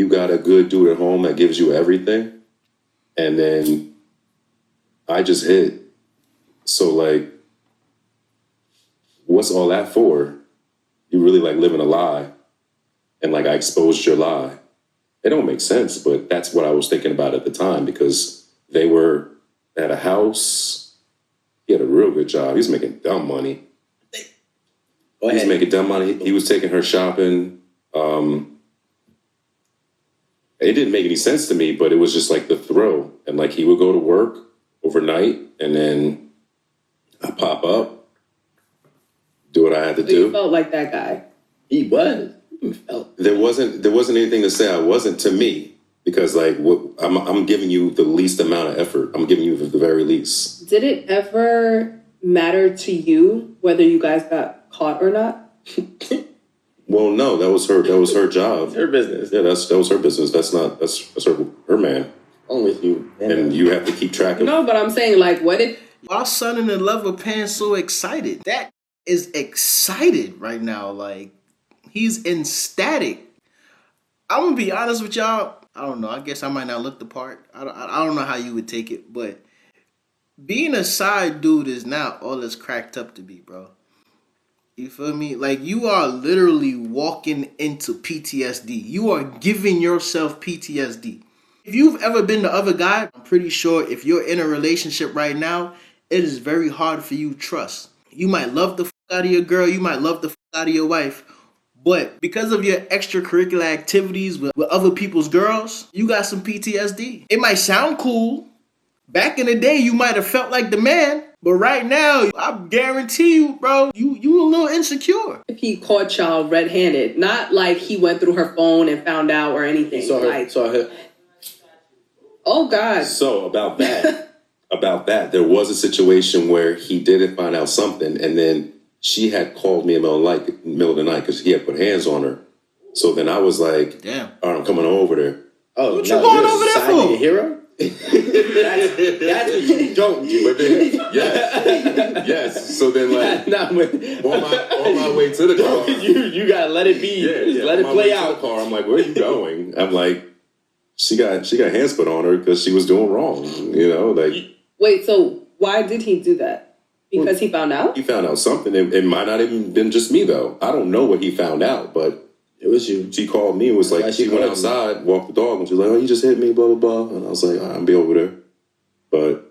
you got a good dude at home that gives you everything, and then I just hit. So like, what's all that for? You really like living a lie, and like I exposed your lie. It don't make sense, but that's what I was thinking about at the time because they were at a house. He had a real good job. He was making dumb money. He was making dumb money. He was taking her shopping. It didn't make any sense to me, but it was just like the thrill. And like he would go to work overnight, and then I pop up, do what I had to do. You felt like that guy. He was. There wasn't anything to say I wasn't to me because like I'm giving you the least amount of effort. I'm giving you the very least. Did it ever matter to you whether you guys got caught or not? Well, no, that was her job. It's her business. Yeah, that was her business. That's her man. Only with you. And you have to keep track of. No, but I'm saying like, what if our son in the love of Pan so excited? That is excited right now. Like he's ecstatic. I'm gonna be honest with y'all. I don't know. I guess I might not look the part. I don't know how you would take it, but being a side dude is not all it's cracked up to be, bro. You feel me? Like you are literally walking into PTSD. You are giving yourself PTSD. If you've ever been the other guy, I'm pretty sure if you're in a relationship right now, it is very hard for you to trust. You might love the fuck out of your girl. You might love the fuck out of your wife. But because of your extracurricular activities with other people's girls, you got some PTSD. It might sound cool. Back in the day, you might have felt like the man. But right now, I guarantee you, bro, you a little insecure. if he caught y'all red-handed? Not like he went through her phone and found out or anything. Saw her. Oh, God. So about that, there was a situation where he didn't find out something, and then she had called me in the middle of the night because he had put hands on her. So then I was like, damn, all right, I'm coming over there. Oh, what you going over there for? Hero? that's what you don't do. But then, yes. So then, like, on my way to the car, you gotta let it be. Yeah, let it play out. To the car, I'm like, where are you going? I'm like, she got hands put on her because she was doing wrong. You know, like. Wait, so why did he do that? Because he found out? He found out something. It might not even been just me though. I don't know what he found out, but. It was you. She called me and was like, she went outside, walked the dog, and she was like, oh, you just hit me, blah, blah, blah. And I was like, I'll be over there. But.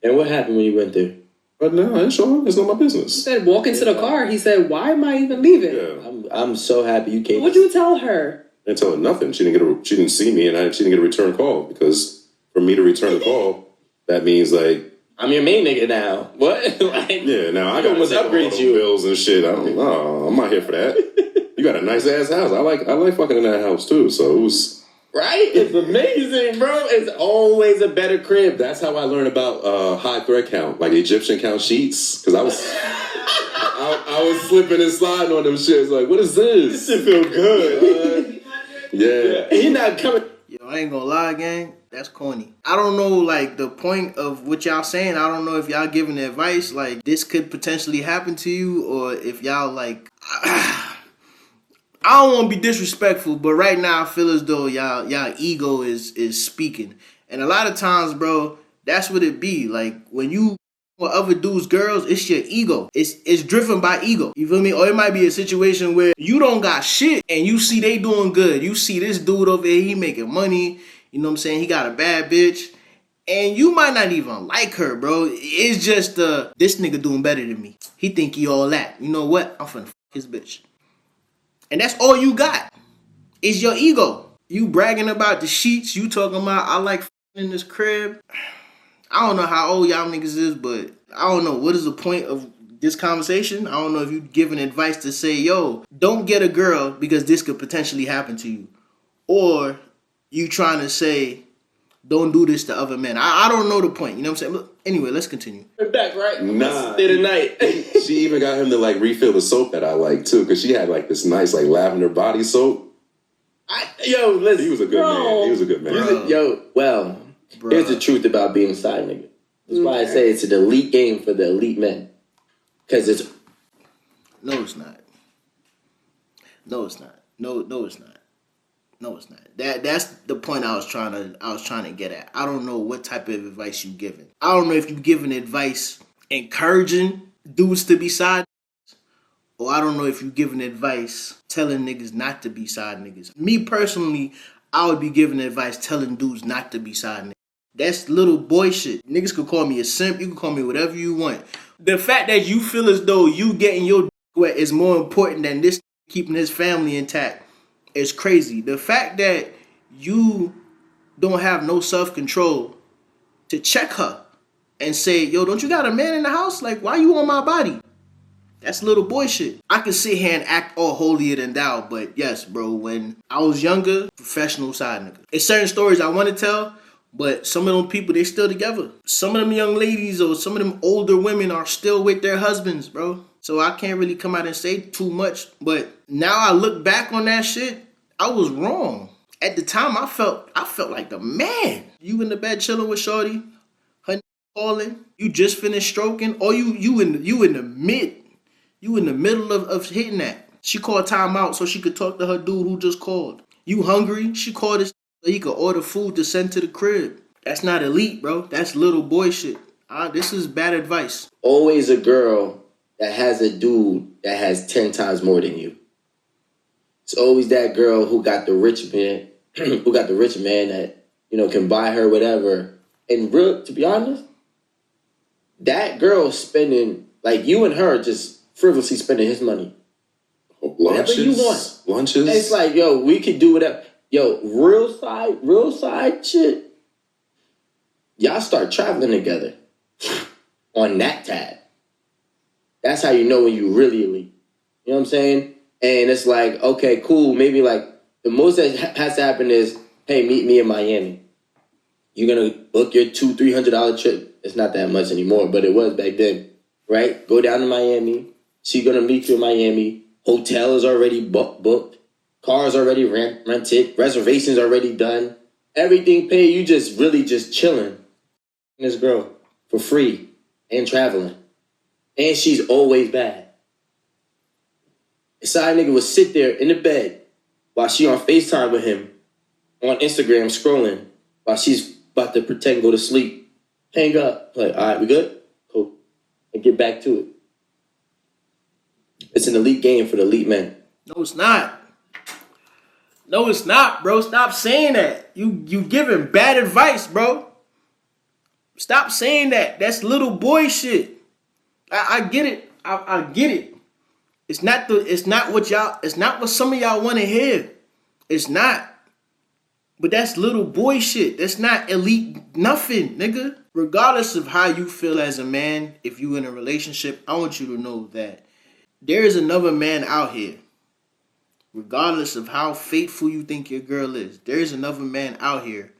And what happened when you went there? But no, I didn't show her. It's not my business. He said, walk into the car. He said, why am I even leaving? Yeah. I'm so happy you came. What'd you tell her? I didn't tell her nothing. She didn't see me, and she didn't get a return call because for me to return the call, that means like. I'm your main nigga now. What? Yeah, now I got to upgrade you bills and shit. I'm not here for that. You got a nice ass house. I like fucking in that house too. So it was right. It's amazing, bro. It's always a better crib. That's how I learned about high thread count, like Egyptian count sheets, because I was I was slipping and sliding on them shits. Like, what is this? This shit feel good. Yeah. He not coming. Yo, I ain't gonna lie, gang. That's corny. I don't know, like, the point of what y'all saying. I don't know if y'all giving advice, like, this could potentially happen to you, or if y'all, like... I don't want to be disrespectful, but right now I feel as though y'all ego is speaking. And a lot of times, bro, that's what it be. Like, when you with other dudes' girls, it's your ego. It's driven by ego. You feel me? Or it might be a situation where you don't got shit and you see they doing good. You see this dude over here, he making money. You know what I'm saying? He got a bad bitch. And you might not even like her, bro. It's just, this nigga doing better than me. He think he all that. You know what? I'm finna f*** his bitch. And that's all you got. Is your ego. You bragging about the sheets. You talking about, I like f***ing in this crib. I don't know how old y'all niggas is, but I don't know. What is the point of this conversation? I don't know if you giving advice to say, yo, don't get a girl because this could potentially happen to you. Or you trying to say, don't do this to other men. I don't know the point. You know what I'm saying? Look, anyway, let's continue. We're back, right? Nah. Stay the night. She even got him to like refill the soap that I like too, because she had like this nice like lavender body soap. Listen. He was a good man. He was a good man. Here's the truth about being a side nigga. That's why I say it's an elite game for the elite men. Because it's... No, it's not. No, it's not. No, it's not. No, it's not. That's the point I was trying to get at. I don't know what type of advice you giving. I don't know if you giving advice encouraging dudes to be side, or I don't know if you giving advice telling niggas not to be side niggas. Me personally, I would be giving advice telling dudes not to be side niggas. That's little boy shit. Niggas could call me a simp. You can call me whatever you want. The fact that you feel as though you getting your dick wet is more important than this keeping his family intact is crazy. The fact that you don't have no self-control to check her and say, yo, don't you got a man in the house? Like, why you on my body? That's little boy shit. I could sit here and act all holier than thou, but yes, bro, when I was younger, professional side nigga. It's certain stories I want to tell, but some of them people, they still together. Some of them young ladies or some of them older women are still with their husbands, bro. So I can't really come out and say too much. But now I look back on that shit, I was wrong. At the time, I felt like the man. You in the bed chilling with shorty, her calling, you just finished stroking, or you in the middle of hitting that. She called timeout so she could talk to her dude who just called. You hungry? She called us so he could order food to send to the crib. That's not elite, bro. That's little boy shit. This is bad advice. Always a girl that has a dude that has 10 times more than you. It's always that girl who got the rich man, that, can buy her whatever. And to be honest, that girl spending, like you and her just frivolously spending his money. Lunches, whatever you want. Lunches. It's like, yo, we could do whatever. Yo, real side shit. Y'all start traveling together on that tab. That's how you know when you really elite. You know what I'm saying? And it's like, okay, cool. Maybe like the most that has to happen is, hey, meet me in Miami. You're going to book your $200-$300 trip. It's not that much anymore, but it was back then, right? Go down to Miami. She's going to meet you in Miami. Hotel is already booked. Cars already rented. Reservations already done. Everything paid. You just really just chilling. This girl for free and traveling. And she's always bad. A side nigga would sit there in the bed while she on FaceTime with him on Instagram scrolling while she's about to pretend go to sleep. Hang up. Like, all right, we good? Cool. And get back to it. It's an elite game for the elite men. No, it's not. No, it's not, bro. Stop saying that. You giving bad advice, bro. Stop saying that. That's little boy shit. I get it. I get it. It's not what some of y'all want to hear. It's not. But that's little boy shit. That's not elite nothing, nigga. Regardless of how you feel as a man, if you in a relationship, I want you to know that there is another man out here. Regardless of how faithful you think your girl is, there is another man out here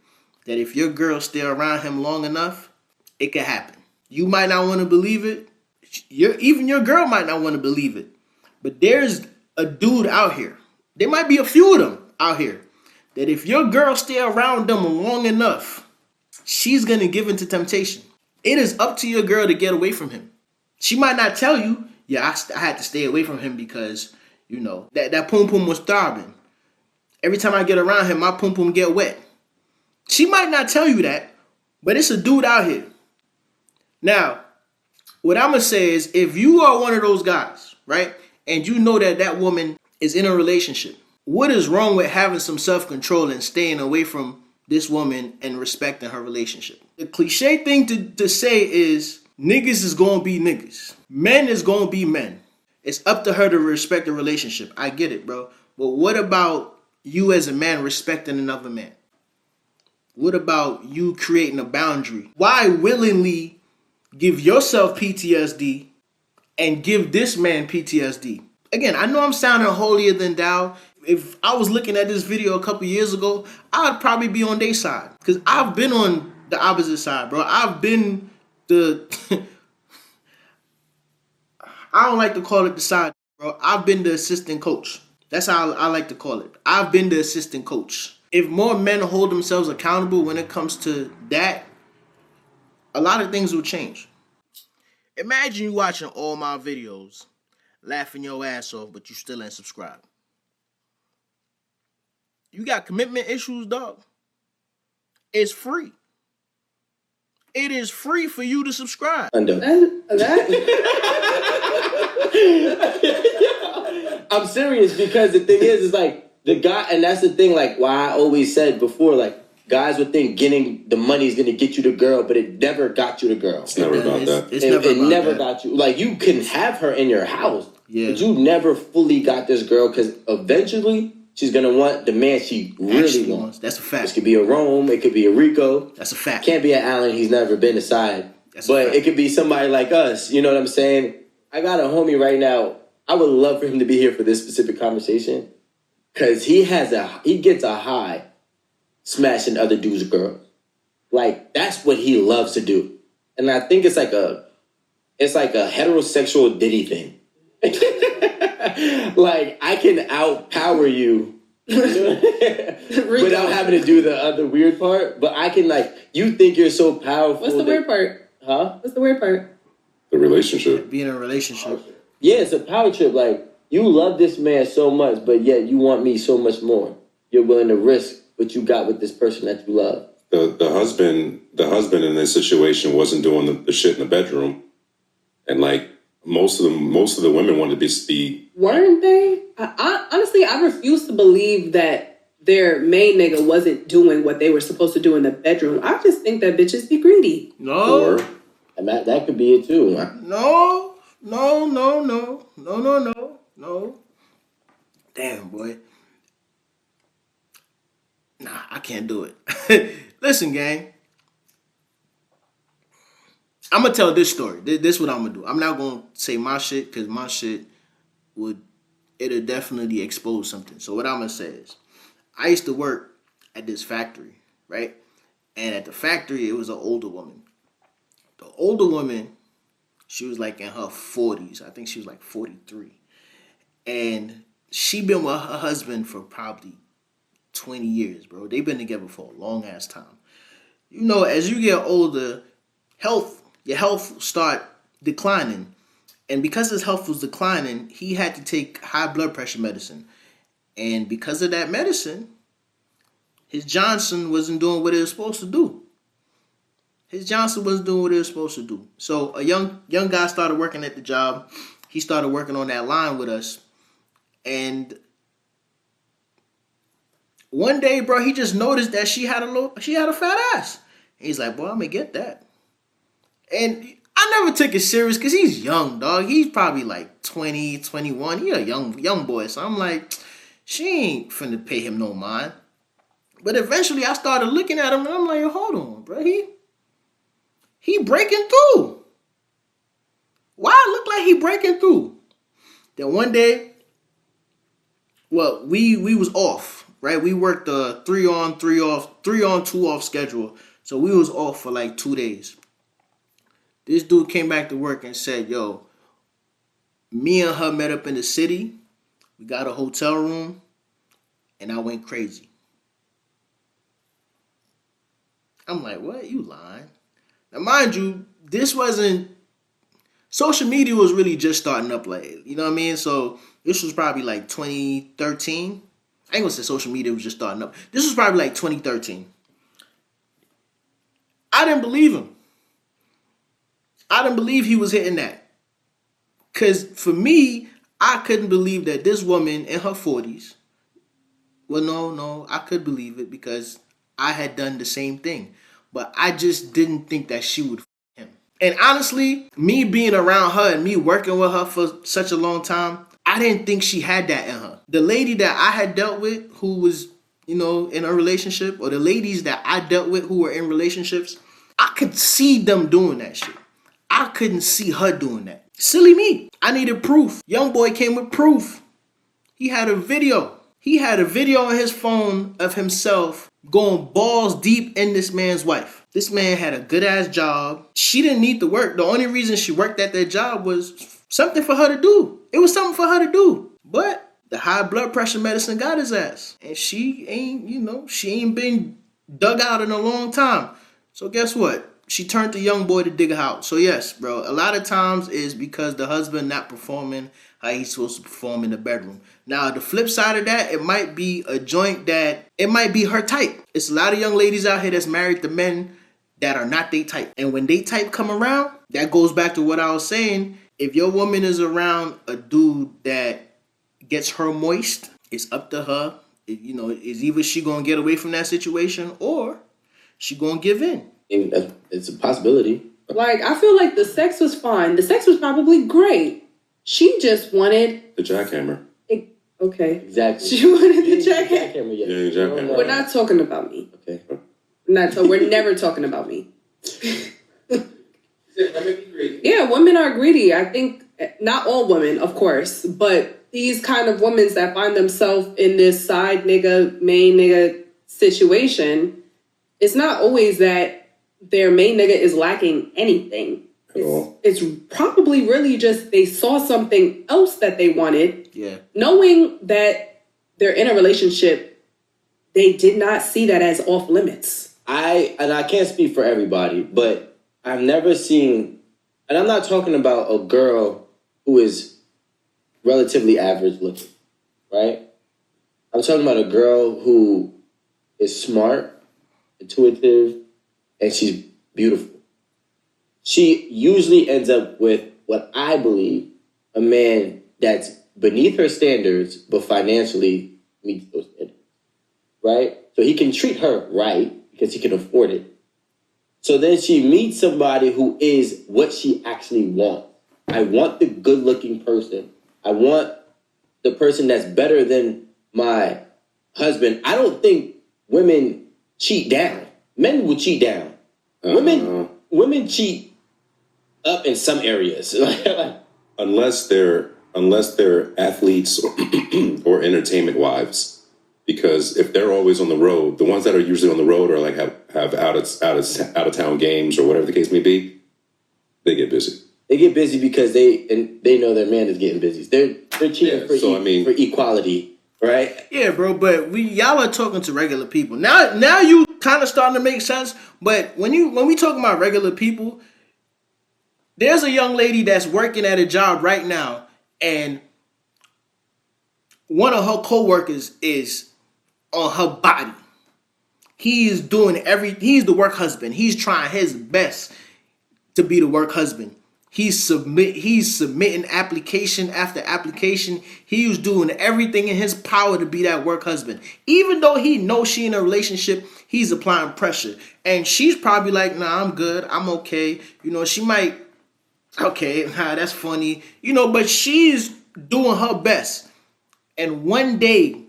that if your girl stay around him long enough, it could happen. You might not want to believe it. Even your girl might not want to believe it. But there's a dude out here. There might be a few of them out here that if your girl stay around them long enough, she's going to give into temptation. It is up to your girl to get away from him. She might not tell you, yeah, I had to stay away from him because, that pum pum was throbbing. Every time I get around him, my pum pum get wet. She might not tell you that, but it's a dude out here. Now, what I'm going to say is if you are one of those guys, right, and you know that woman is in a relationship, what is wrong with having some self-control and staying away from this woman and respecting her relationship? The cliche thing to say is niggas is going to be niggas. Men is going to be men. It's up to her to respect the relationship. I get it, bro. But what about you as a man respecting another man? What about you creating a boundary? Why willingly give yourself PTSD and give this man PTSD? Again, I know I'm sounding holier than thou. If I was looking at this video a couple years ago, I'd probably be on their side. Because I've been on the opposite side, bro. I've been I don't like to call it the side, bro. I've been the assistant coach. That's how I like to call it. I've been the assistant coach. If more men hold themselves accountable when it comes to that, a lot of things will change. Imagine you watching all my videos, laughing your ass off, but you still ain't subscribed. you got commitment issues, dog, it's free. It is free for you to subscribe. That I'm serious because the thing is like the guy, and that's the thing. Like why I always said before, like guys would think getting the money is gonna get you the girl, but it never got you the girl. It's never about that. It never got you. Like you can have her in your house, but you never fully got this girl because eventually she's gonna want the man she really wants. That's a fact. This could be a Rome, it could be a Rico. That's a fact. Can't be an Allen. He's never been aside. But it could be somebody like us. You know what I'm saying? I got a homie right now. I would love for him to be here for this specific conversation because he gets a high smashing other dudes' girls. Like that's what he loves to do, and I think it's like a heterosexual Diddy thing. Like I can outpower you without having to do the other weird part. But I can you think you're so powerful. What's the weird part? Huh? What's the weird part? The relationship. Being in a relationship. Yeah, it's a power trip. Like you love this man so much, but yet you want me so much more. You're willing to risk what you got with this person that you love. The husband in this situation wasn't doing the shit in the bedroom, and like most of the women wanted to be Weren't they? Honestly, I refuse to believe that their main nigga wasn't doing what they were supposed to do in the bedroom. I just think that bitches be greedy. No. And that could be it too. No. Damn, boy. Nah, I can't do it. Listen, gang. I'm going to tell this story. This is what I'm going to do. I'm not going to say my shit because my shit it'll definitely expose something. So what I'm going to say is, I used to work at this factory, right? And at the factory, it was an older woman. The older woman, she was like in her 40s. I think she was like 43. And she been with her husband for probably 20 years, bro. They've been together for a long ass time. You know, as you get older, your health start declining. And because his health was declining, he had to take high blood pressure medicine. And because of that medicine, his Johnson wasn't doing what it was supposed to do. So a young guy started working at the job. He started working on that line with us. And one day, bro, he just noticed that she had a fat ass. And he's like, boy, I'm gonna get that. And I never took it serious because he's young, dog. He's probably like 20, 21. He a young boy. So I'm like, she ain't finna pay him no mind. But eventually I started looking at him and I'm like, hold on, bro. He breaking through. Why it look like he breaking through? Then one day, well, we was off, right? We worked a 3 on, 2 off schedule. So we was off for like 2 days. This dude came back to work and said, yo, me and her met up in the city. We got a hotel room. And I went crazy. I'm like, what? You lying? Now, mind you, social media was really just starting up, like, you know what I mean? So this was probably like 2013. I ain't gonna say social media was just starting up. This was probably like 2013. I didn't believe him. I didn't believe he was hitting that. Because for me, I couldn't believe that this woman in her 40s, well, no, I could believe it because I had done the same thing. But I just didn't think that she would him. And honestly, me being around her and me working with her for such a long time, I didn't think she had that in her. The lady that I had dealt with who was, in a relationship, or the ladies that I dealt with who were in relationships, I could see them doing that shit. I couldn't see her doing that. Silly me. I needed proof. Young boy came with proof. He had a video. He had a video on his phone of himself going balls deep in this man's wife. This man had a good ass job. She didn't need to work. The only reason she worked at that job was something for her to do. It was something for her to do. But the high blood pressure medicine got his ass. And she ain't been dug out in a long time. So guess what? she turned the young boy to dig her out. So yes, bro, a lot of times is because the husband not performing how he's supposed to perform in the bedroom. Now, the flip side of that, it might be a joint that, it might be her type. It's a lot of young ladies out here that's married to men that are not they type. And when they type come around, that goes back to what I was saying. If your woman is around a dude that gets her moist, it's up to her. It's either she gonna get away from that situation or she gonna give in. And it's a possibility. Like, I feel like the sex was fine. The sex was probably great. She just wanted The jackhammer. Okay. Exactly. She wanted the jackhammer. Yet. Yeah, jackhammer. We're not talking about me. Okay. We're never talking about me. Yeah, women are greedy. I think not all women, of course, but these kind of women that find themselves in this side nigga, main nigga situation, it's not always that their main nigga is lacking anything. It's probably really just they saw something else that they wanted. Yeah. Knowing that they're in a relationship, they did not see that as off limits. I can't speak for everybody, but I've never seen, and I'm not talking about a girl who is relatively average looking, right? I'm talking about a girl who is smart, intuitive, and she's beautiful. She usually ends up with what I believe a man that's beneath her standards, but financially meets those standards, right? So he can treat her right because he can afford it. So then she meets somebody who is what she actually wants. I want the good-looking person. I want the person that's better than my husband. I don't think women cheat down. Men will cheat down. Women cheat up in some areas. unless they're athletes or entertainment wives, because if they're always on the road, the ones that are usually on the road or like have out of town games or whatever the case may be, they get busy. They get busy because they know their man is getting busy. They're cheating for equality, right? Yeah, bro. But y'all are talking to regular people now. You kind of starting to make sense. But when we talking about regular people, there's a young lady that's working at a job right now, and one of her coworkers is on her body. He's the work husband. He's trying his best to be the work husband. He's submitting application after application. He's doing everything in his power to be that work husband. Even though he knows she in a relationship, he's applying pressure. And she's probably like, nah, I'm good. I'm okay. She might, okay, that's funny. But she's doing her best. And one day,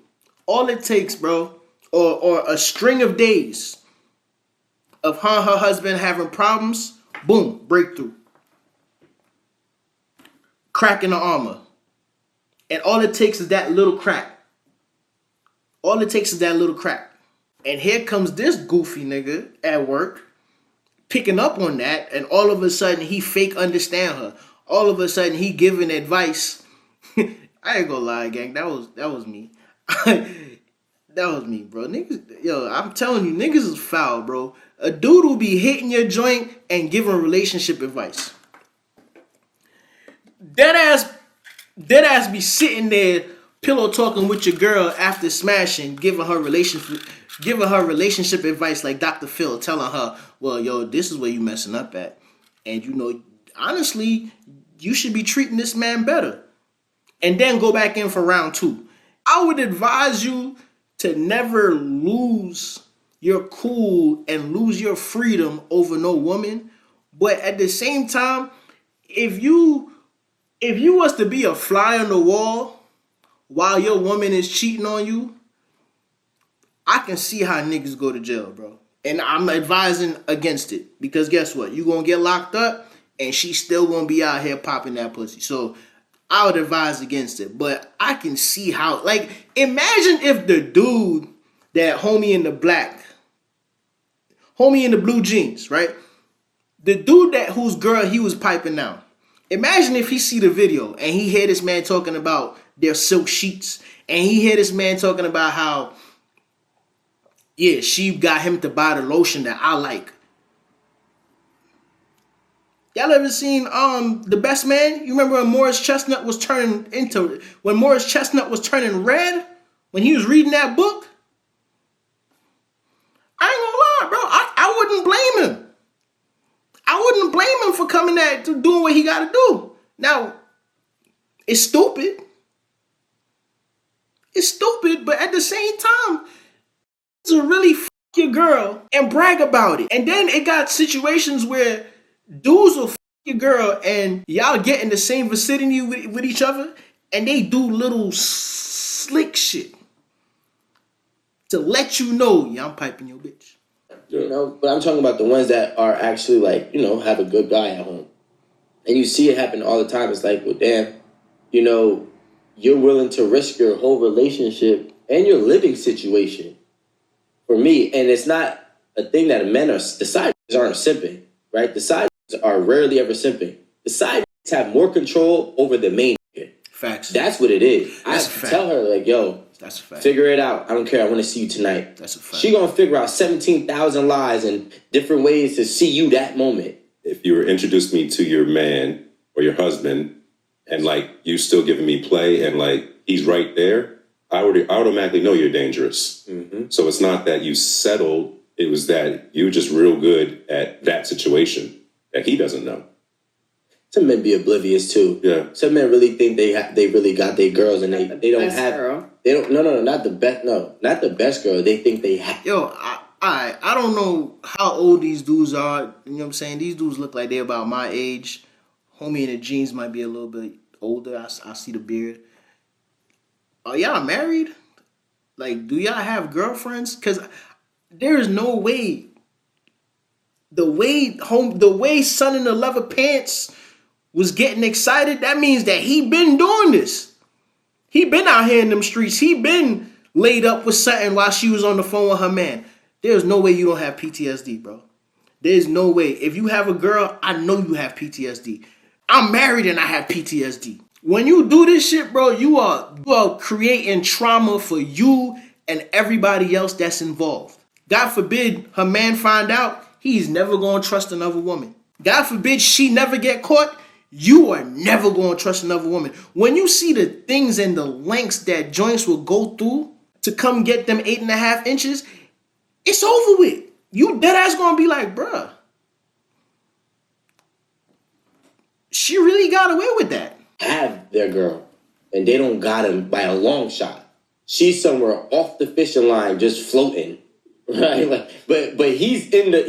all it takes, bro, or a string of days of her and her husband having problems, boom, breakthrough. Crack in the armor. And all it takes is that little crack. And here comes this goofy nigga at work picking up on that, and all of a sudden he fake understand her. All of a sudden he giving advice. I ain't gonna lie, gang. That was me. That was me, bro. Niggas, I'm telling you, niggas is foul, bro. A dude will be hitting your joint and giving relationship advice. Dead ass be sitting there pillow talking with your girl after smashing, giving her relationship advice like Dr. Phil, telling her, well, this is where you messing up at. And honestly, you should be treating this man better. And then go back in for round 2. I would advise you to never lose your cool and lose your freedom over no woman. But at the same time, if you was to be a fly on the wall while your woman is cheating on you, I can see how niggas go to jail, bro. And I'm advising against it. Because guess what? You gonna get locked up and she's still gonna be out here popping that pussy. So I would advise against it. But I can see how, imagine if the dude, that homie in the blue jeans, right? The dude whose girl he was piping now. Imagine if he see the video and he hear this man talking about their silk sheets, and he hear this man talking about how, yeah, she got him to buy the lotion that I like. Y'all ever seen The Best Man? You remember when Morris Chestnut was turning red when he was reading that book? I ain't gonna lie, bro. I wouldn't blame him. I wouldn't blame him for coming at to doing what he gotta do. Now, it's stupid. It's stupid, but at the same time, to really f your girl and brag about it. And then it got situations where dudes will f your girl and y'all get in the same vicinity with each other and they do little slick shit to let you know, yeah, I'm piping your bitch. You know, but I'm talking about the ones that are actually like, you know, have a good guy at home. And you see it happen all the time. It's like, well, damn, you know, you're willing to risk your whole relationship and your living situation for me. And it's not a thing that men are, the side aren't simping, right? The side are rarely ever simping. The side have more control over the main. Facts. That's what it is. That's I tell her, like, yo, that's a fact. Figure it out. I don't care. I want to see you tonight. That's a fact. She gonna figure out 17,000 lies and different ways to see you that moment. If you were introduced me to your man or your husband and like you still giving me play and like he's right there, I would automatically know you're dangerous. Mm-hmm. So it's not that you settled. It was that you're just real good at that situation that he doesn't know. Some men be oblivious too. Yeah. Some men really think they really got their girls and they don't have girl. They don't no not the best not the best girl. They think they have. Yo, I don't know how old these dudes are. You know what I'm saying? These dudes look like they're about my age. Homie in the jeans might be a little bit older. I see the beard. Are y'all married? Like, do y'all have girlfriends? Cause there is no way. The way son in the leather pants was getting excited, that means that he been doing this. He been out here in them streets. He been laid up with something while she was on the phone with her man. There's no way you don't have PTSD, bro. There's no way. If you have a girl, I know you have PTSD. I'm married and I have PTSD. When you do this shit, bro, you are creating trauma for you and everybody else that's involved. God forbid her man find out, he's never going to trust another woman. God forbid she never get caught, you are never going to trust another woman. When you see the things and the lengths that joints will go through to come get them 8.5 inches, it's over with. You dead ass going to be like, bruh, she really got away with that. Have their girl and they don't got him by a long shot. She's somewhere off the fishing line just floating. Right, like, but he's in the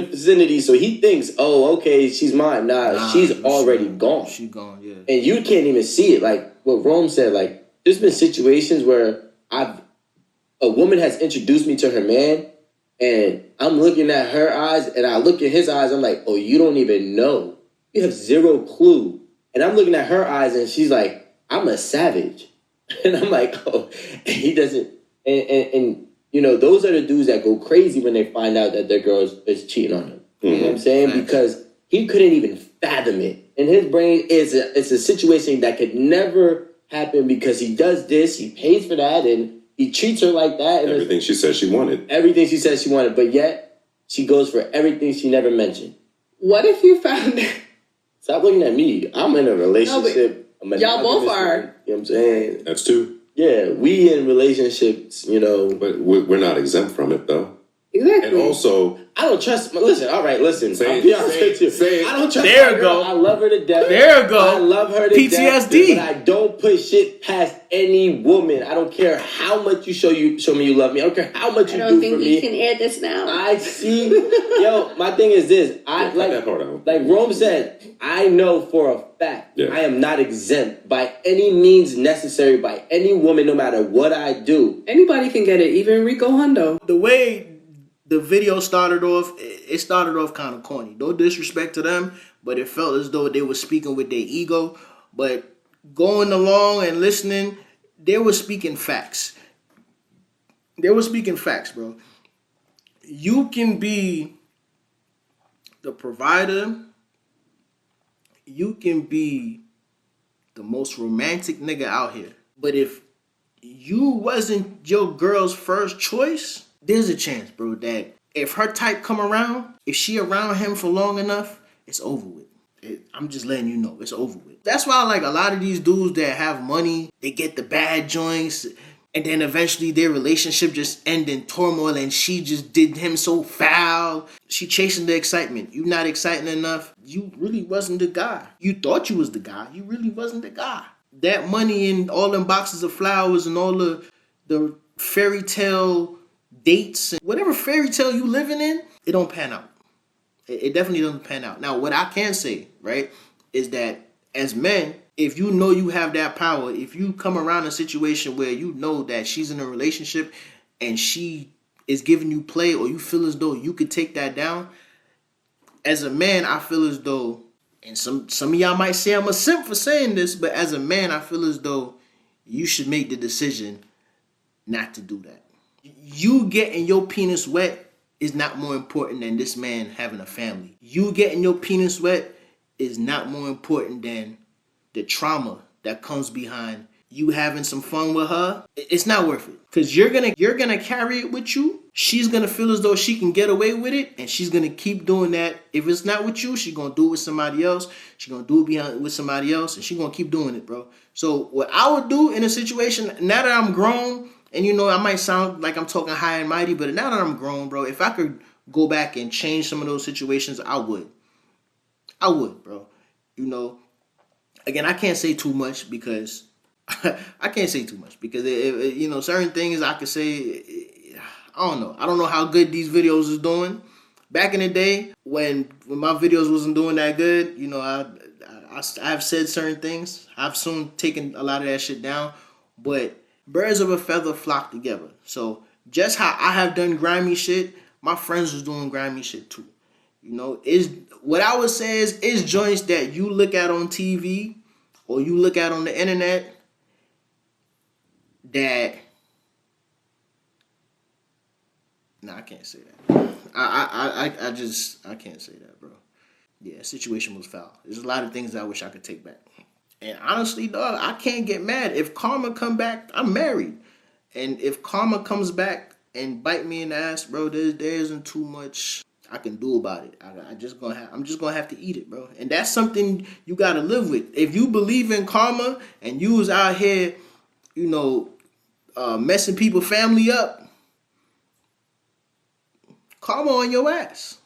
vicinity, so he thinks, oh, okay, she's mine. Nah, she's already gone. She's gone, yeah. And you can't even see it. Like what Rome said, like there's been situations where a woman has introduced me to her man, and I'm looking at her eyes, and I look at his eyes. I'm like, oh, you don't even know. You have zero clue. And I'm looking at her eyes, and she's like, I'm a savage, and I'm like, oh, and he doesn't, and. You know, those are the dudes that go crazy when they find out that their girl is cheating on them. You know what I'm saying? Because he couldn't even fathom it. In his brain, it's a situation that could never happen because he does this, he pays for that, and he treats her like that. And everything she said she wanted. Everything she said she wanted, but yet she goes for everything she never mentioned. What if you found it? Stop looking at me. I'm in a relationship. Y'all both are. You know what I'm saying? That's two. Yeah, we in relationships, you know. But we're not exempt from it, though. Exactly. And also, I don't trust. Listen, all right, listen. Say I'll be honest with you. I don't trust. There my you girl. go. I love her to death. There you go. I love her to death. PTSD. But I don't put shit past any woman. I don't care how much you show me you love me. I don't care how much you do for me. I don't think we can air this now. I see. Yo, my thing is this. cut that part out. Like Rome said, I know for a fact I am not exempt by any means necessary by any woman, no matter what I do. Anybody can get it, even Rico Hundo. The way the video started off, it started off kind of corny. No disrespect to them, but it felt as though they were speaking with their ego. But going along and listening, they were speaking facts. They were speaking facts, bro. You can be the provider. You can be the most romantic nigga out here. But if you wasn't your girl's first choice, there's a chance, bro, that if her type come around, if she around him for long enough, it's over with. I'm just letting you know, it's over with. That's why like a lot of these dudes that have money, they get the bad joints, and then eventually their relationship just end in turmoil, and she just did him so foul. She chasing the excitement. You not exciting enough. You really wasn't the guy. You thought you was the guy. You really wasn't the guy. That money and all them boxes of flowers and all the fairy tale dates and whatever fairy tale you living in, it don't pan out. It definitely doesn't pan out. Now, what I can say, right, is that as men, if you know you have that power, if you come around a situation where you know that she's in a relationship and she is giving you play, or you feel as though you could take that down, as a man, I feel as though, and some of y'all might say I'm a simp for saying this, but as a man, I feel as though you should make the decision not to do that. You getting your penis wet is not more important than this man having a family. You getting your penis wet is not more important than the trauma that comes behind you having some fun with her. It's not worth it. Because you're gonna carry it with you. She's gonna feel as though she can get away with it, and she's gonna keep doing that. If it's not with you, she's gonna do it with somebody else. She's gonna do it with somebody else, and she's gonna keep doing it, bro. So what I would do in a situation, now that I'm grown, and you know, I might sound like I'm talking high and mighty, but now that I'm grown, bro, if I could go back and change some of those situations, I would. I would, bro. You know, again, I can't say too much because you know, certain things I could say, I don't know. I don't know how good these videos is doing. Back in the day, when my videos wasn't doing that good, you know, I've said certain things. I've soon taken a lot of that shit down, but birds of a feather flock together. So just how I have done grimy shit, my friends was doing grimy shit too. You know, what I would say is joints that you look at on TV or you look at on the internet that, nah, I can't say that. I can't say that, bro. Yeah, situation was foul. There's a lot of things I wish I could take back. And honestly, dog, I can't get mad. If karma come back, I'm married. And if karma comes back and bite me in the ass, bro, there isn't too much I can do about it. I'm just gonna have to eat it, bro. And that's something you gotta live with. If you believe in karma and you was out here, you know, messing people family up, karma on your ass.